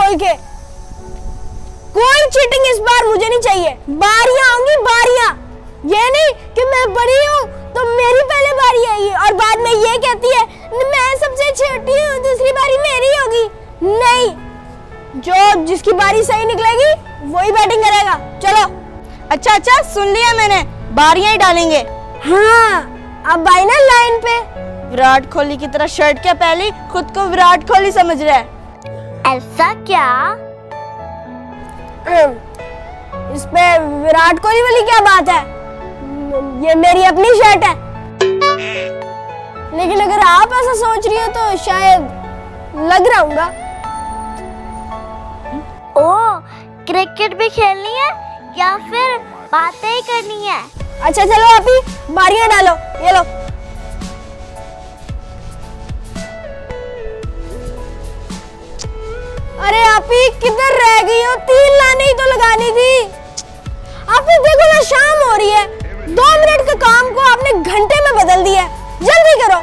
खोल के। कोई चीटिंग इस बार मुझे नहीं चाहिए। बारियां आऊंगी बारियां, ये नहीं कि मैं बड़ी हूँ तो मेरी पहले बारी आएगी और बाद में ये कहती है मैं सबसे छोटी हूँ, दूसरी बारी मेरी होगी। नहीं, जो जिसकी बारी सही निकलेगी वही बैटिंग करेगा। चलो। अच्छा सुन लिया मैंने, बारियां ही डालेंगे। हाँ, अब आई ना लाइन पे। विराट कोहली की तरह शर्ट क्या पहली, खुद को विराट कोहली समझ रहा है। ऐसा क्या? इस पे विराट कोहली वाली क्या बात है? ये मेरी अपनी शर्ट है। लेकिन अगर आप ऐसा सोच रही हो तो शायद लग रहा हूँगा। ओ, क्रिकेट भी खेलनी है या फिर बातें ही करनी है? अच्छा चलो आप ही बारियां डालो, ये लो। अरे आप ही किधर रह गई हो? 3 लाने ही तो लगानी थी। आप ही देखो ना, शाम हो रही है। 2 मिनट के काम को आपने घंटे में बदल दिया है। जल्दी करो।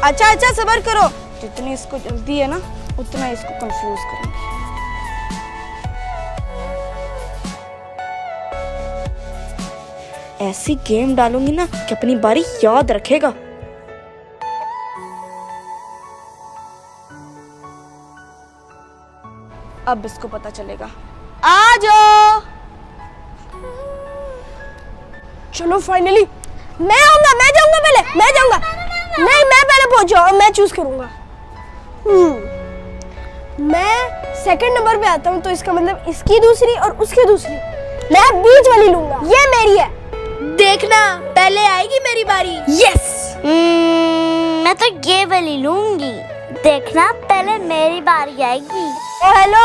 अच्छा सब्र करो, जितनी इसको जल्दी है ना उतना इसको कंफ्यूज करूंगी। ऐसी गेम डालूंगी ना कि अपनी बारी याद रखेगा। अब इसको पता चलेगा। आ जाओ। चलो फाइनली मैं आऊंगा, मैं जाऊंगा पहले, मैं जाऊंगा। नहीं, मैं पहले पहुंचा, मैं चूज करूंगा। मैं सेकंड नंबर पे आता हूँ तो इसका मतलब इसकी दूसरी और उसकी दूसरी। मैं बीच वाली लूंगा, ये मेरी है। देखना पहले आएगी मेरी बारी। यस। मैं तो ये वाली लूंगी। देखना पहले मेरी बारी आएगी। ओ हेलो,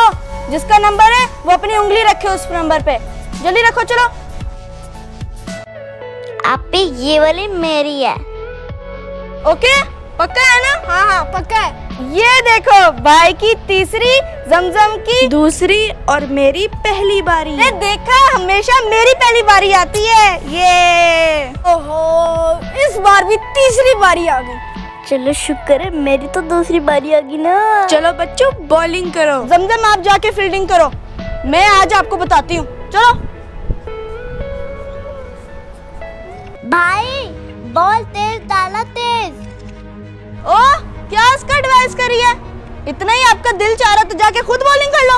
जिसका नंबर है वो अपनी उंगली रखे उस नंबर पे। जल्दी रखो, चलो। आप ही ये वाली मेरी है। ओके, पक्का है ना? हाँ पक्का है। ये देखो, भाई की तीसरी, जमजम की दूसरी और मेरी पहली बारी। ये देखा, हमेशा मेरी पहली बारी आती है। ये ओहो, इस बार भी तीसरी बारी आ गई। चलो शुक्र है मेरी तो दूसरी बारी आ गई ना। चलो बच्चों, बॉलिंग करो। जमजम आप जाके फील्डिंग करो, मैं आज आपको बताती हूँ। चलो भाई, बॉल तेज डाला, तेज। ओ, क्या इसका एडवाइस करी है? इतना ही आपका दिल चाह रहा तो जाके खुद बॉलिंग कर लो।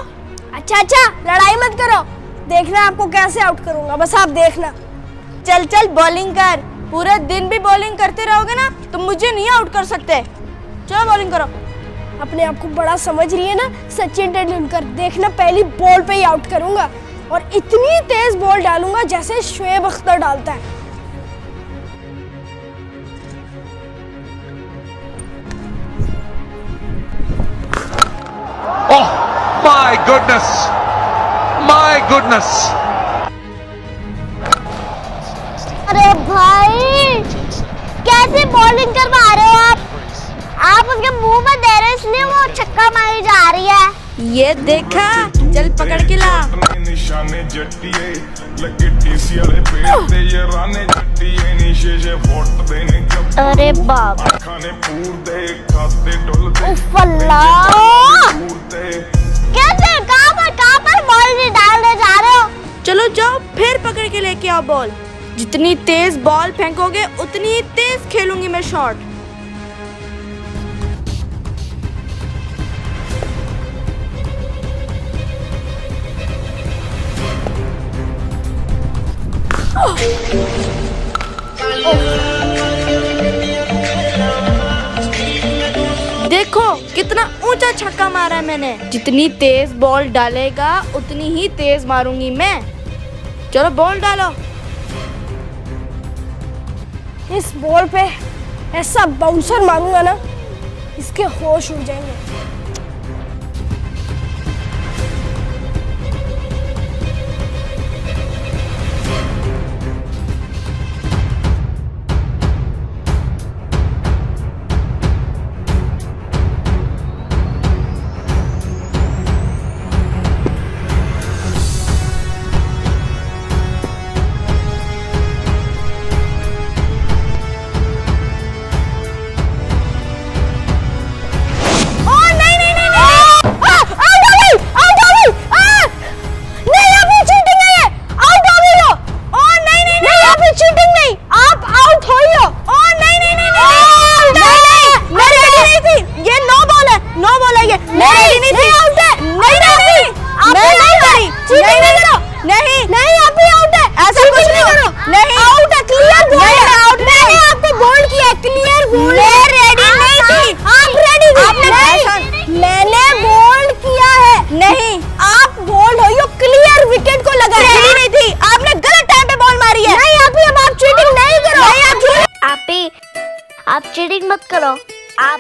अच्छा, लड़ाई मत करो। देखना आपको कैसे आउट करूंगा, बस आप देखना। चल बॉलिंग कर। पूरे दिन भी बॉलिंग करते रहोगे ना तो मुझे नहीं आउट कर सकते। चलो बॉलिंग करो। अपने आप को बड़ा समझ रही है ना सचिन तेंदुलकर। देखना पहली बॉल पे ही आउट करूंगा और इतनी तेज बॉल डालूंगा जैसे शोएब अख्तर डालता है। Oh my goodness, my goodness. अरे भाई, कैसे बॉलिंग करवा रहे हो आप? आप उसके मुंह में दे रहे इसलिए वो छक्का मारी जा रही है। ये देखा, चल पकड़ के ला। निशाने जट्टिए लगे टीसी वाले पेड़ ते ये राने जट्टिए नीचे से फोट देने जब अरे बाप, खाने पूर दे खाते डोल दे उफ अल्लाह। पूर दे। कैसे, कहाँ पर बॉल डालने जा रहे हो? चलो जाओ, फिर पकड़ के लेके आओ बॉल। जितनी तेज बॉल फेंकोगे उतनी ही तेज खेलूंगी मैं शॉट। देखो कितना ऊंचा छक्का मारा है मैंने। जितनी तेज बॉल डालेगा उतनी ही तेज मारूंगी मैं। चलो बॉल डालो। इस बॉल पे ऐसा बाउंसर मारूंगा ना, इसके होश उड़ जाएंगे।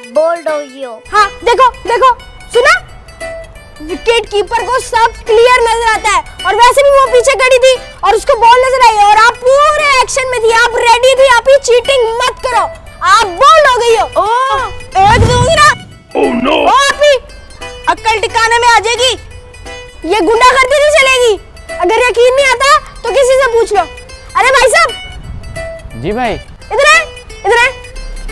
आप बोल्ड हो गई हो। हाँ देखो देखो, सुना, विकेट कीपर को सब क्लियर नजर आता है, और वैसे भी वो पीछे खड़ी थी और उसको बॉल नजर आई, और आप पूरे एक्शन में थी, आप रेडी थी, आप ही चीटिंग मत करो, आप बोल्ड हो गई हो। एक दूंगी ना। Oh no! ओ आप ही अक्ल टिकाने में आ जाएगी। ये गुंडागर्दी नहीं चलेगी। अगर यकीन नहीं आता तो किसी से पूछ लो। अरे भाई साहब, जी भाई। इधर है, इधर है।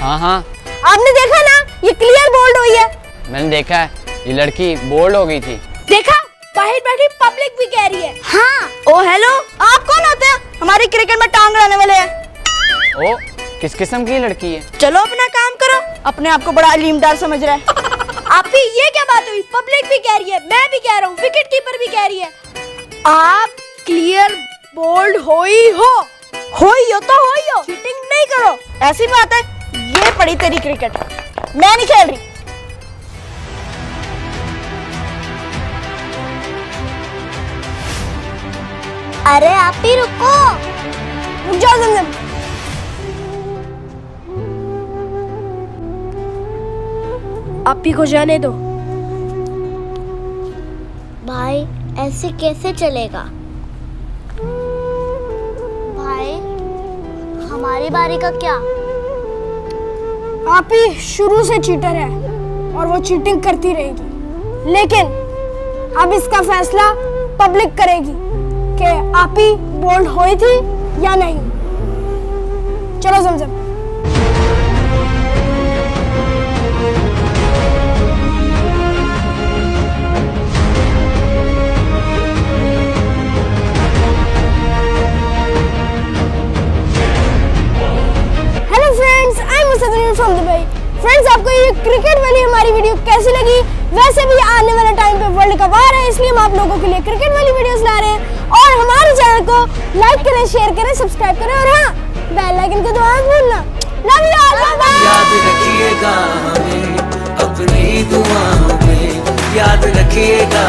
हाँ हाँ, आपने देखा ना, ये क्लियर बोल्ड हुई है। मैंने देखा है, ये लड़की बोल्ड हो गई थी। देखा, बाहर बैठी पब्लिक भी कह रही है। हाँ, ओ हेलो, आप कौन होते हैं? हमारी क्रिकेट में टांग अड़ाने वाले हैं। ओ, किस किस्म की लड़की है? चलो अपना काम करो, अपने आप को बड़ा अलीमदार समझ रहा है। आप ही ये क्या बात हुई? पब्लिक भी कह रही है, मैं भी कह रहा हूँ, विकेट कीपर भी कह रही है। आप क्लियर बोल्ड हो ही हो तो हो ही हो, चीटिंग नहीं करो। ऐसी बात है, ये पड़ी तेरी क्रिकेट, मैं नहीं खेल रही। अरे आप ही रुको। रुक जाओ जमजम। आप ही को जाने दो। भाई ऐसे कैसे चलेगा? भाई हमारी बारी का क्या? आप ही शुरू से चीटर है और वो चीटिंग करती रहेगी, लेकिन अब इसका फैसला पब्लिक करेगी कि आप ही बोल्ड हुई थी या नहीं। चलो जमजम। Hello friends, I am Mustafa from Dubai. Friends, आपको ये क्रिकेट वाली हमारी वीडियो कैसी लगी? वैसे भी आने वाले टाइम पे वर्ल्ड कप आ रहा है, इसलिए हम आप लोगों के लिए क्रिकेट वाली वीडियोस ला रहे हैं। और हमारे चैनल को लाइक करें, शेयर करें, सब्सक्राइब करें, और हाँ, बेल आइकन को दबाना मत भूलना। Love you all, bye. याद रखिएगा हमें अपनी दुआओं में, याद रखिएगा